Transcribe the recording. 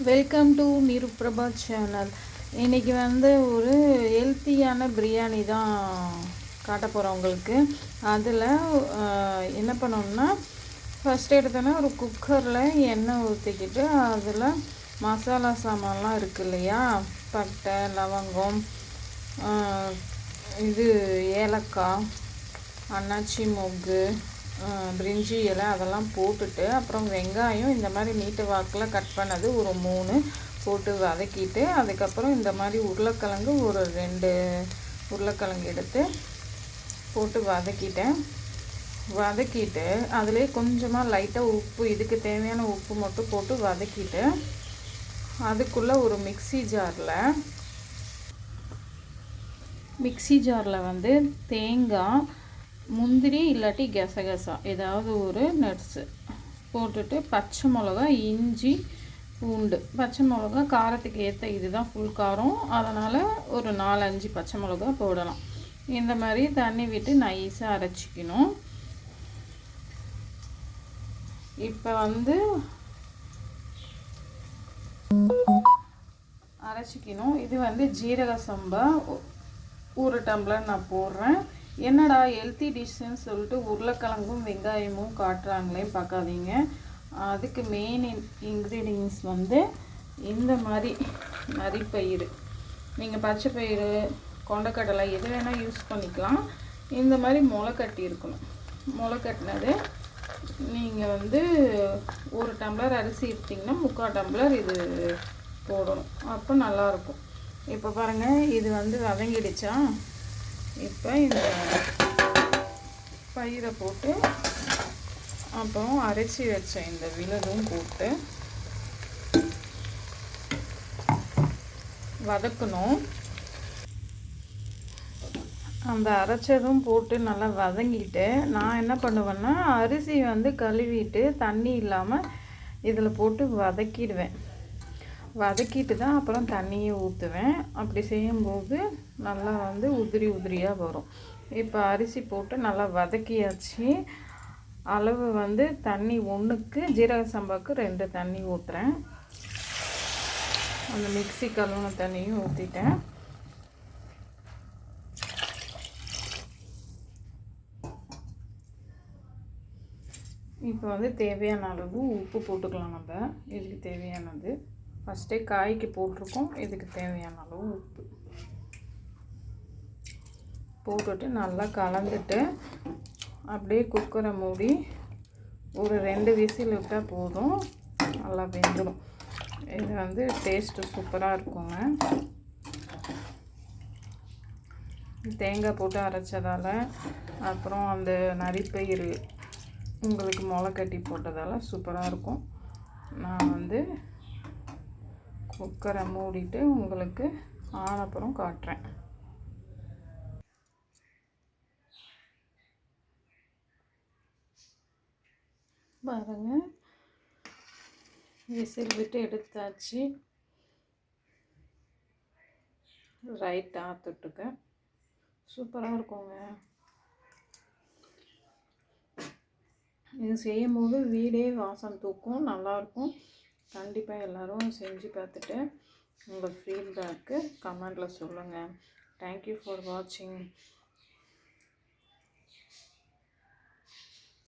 Welcome to நிருபிரபா channel. இன்றைக்கி வந்து ஒரு ஹெல்த்தியான பிரியாணி தான் காட்ட போகிறோம் உங்களுக்கு. அதில் என்ன பண்ணணும்னா, ஃபஸ்ட் எடுத்தோன்னா ஒரு குக்கரில் எண்ணெய் ஊற்றிக்கிட்டு அதில் மசாலா சாமான்லாம் இருக்குது இல்லையா, பட்டை, லவங்கம், இது ஏலக்காய், அன்னாச்சி மொக்கு, பிரிஞ்சி இலை அதெல்லாம் போட்டுட்டு, அப்புறம் வெங்காயம் இந்த மாதிரி நீட்டு வாக்கில் கட் பண்ணது ஒரு 3 போட்டு வதக்கிட்டு, அதுக்கப்புறம் இந்த மாதிரி உருளைக்கிழங்கு ஒரு 2 உருளைக்கிழங்கு எடுத்து போட்டு வதக்கிட்டு அதிலே கொஞ்சமாக லைட்டாக உப்பு, இதுக்கு தேவையான உப்பு மட்டும் போட்டு வதக்கிட்டு, அதுக்குள்ளே ஒரு மிக்ஸி ஜாரில் வந்து தேங்காய், முந்திரி இல்லாட்டி கசகசா ஏதாவது ஒரு நட்ஸு போட்டுட்டு, பச்சை மிளகா, இஞ்சி, பூண்டு, பச்சை மிளகா காரத்துக்கு ஏற்ற இதுதான் ஃபுல் காரம், அதனால் ஒரு 4-5 பச்சை மிளகா போடலாம். இந்த மாதிரி தண்ணி விட்டு நைஸாக அரைச்சிக்கணும். இப்போ வந்து அரைச்சிக்கணும். இது வந்து ஜீரக சம்பா 1 டம்ளர் நான் போடுறேன். என்னடா ஹெல்த்தி டிஷ்ஷுன்னு சொல்லிட்டு உருளைக்கிழங்கும் வெங்காயமும் காட்டுறாங்களே பார்க்காதீங்க. அதுக்கு மெயின் இன்க்ரீடியன்ஸ் வந்து இந்த மாதிரி நரிப்பயிறு, நீங்கள் பச்சை பயிறு, கொண்டக்கடலை எது வேணால் யூஸ் பண்ணிக்கலாம். இந்த மாதிரி முளை கட்டி இருக்கணும். முளை கட்டினது நீங்கள் வந்து 1 டம்ளர் அரிசி எடுத்திங்கன்னா 3/4 டம்ளர் இது போடணும், அப்போ நல்லாயிருக்கும். இப்போ பாருங்கள், இது வந்து வதங்கிடுச்சா. இப்போ இந்த பயிரை போட்டு, அப்புறம் அரைச்சி வச்ச இந்த விழுதும் போட்டு வதக்கணும். அந்த அரைச்சதும் போட்டு நல்லா வதங்கிட்டு, நான் என்ன பண்ணுவேன்னா, அரிசி வந்து கழுவிட்டு தண்ணி இல்லாமல் இதில் போட்டு வதக்கிட்டு தான் அப்புறம் தண்ணியை ஊற்றுவேன். அப்படி செய்யும்போது நல்லா வந்து உதிரியாக வரும். இப்போ அரிசி போட்டு நல்லா வதக்கியாச்சு. அளவு வந்து தண்ணி 1க்கு, ஜீரக சம்பாவுக்கு 2 தண்ணி ஊற்றுறேன். அந்த மிக்ஸி கழுவுன தண்ணியும் ஊற்றிட்டேன். இப்போ வந்து தேவையான அளவு உப்பு போட்டுக்கலாம். நம்ம இதுக்கு தேவையானது ஃபஸ்ட்டே காய்க்கு போட்டிருக்கோம். இதுக்கு தேவையான அளவு உப்பு போட்டுட்டு நல்லா கலந்துட்டு, அப்படியே குக்கரை மூடி ஒரு 2 விசில் விட்டால் போதும், நல்லா வெந்துடும். இது வந்து டேஸ்ட்டு சூப்பராக இருக்குங்க. தேங்காய் போட்டு அரைச்சதால், அப்புறம் அந்த நரிப்பயிறு உங்களுக்கு முளை கட்டி போட்டதால் சூப்பராக இருக்கும். நான் வந்து குக்கரை மூடிட்டு உங்களுக்கு ஆனப்புறம் காட்டுறேன். பாருங்க, விசில் விட்டு எடுத்தாச்சு. ரைட்டாக தொட்டுக்க சூப்பராக இருக்குங்க. இது செய்யும்போது வீடே வாசம் தூக்கும், நல்லாயிருக்கும். கண்டிப்பாக எல்லோரும் செஞ்சு பார்த்துட்டு உங்கள் ஃபீட்பேக்கு கமெண்டில் சொல்லுங்கள். தேங்க்யூ ஃபார் வாட்சிங்.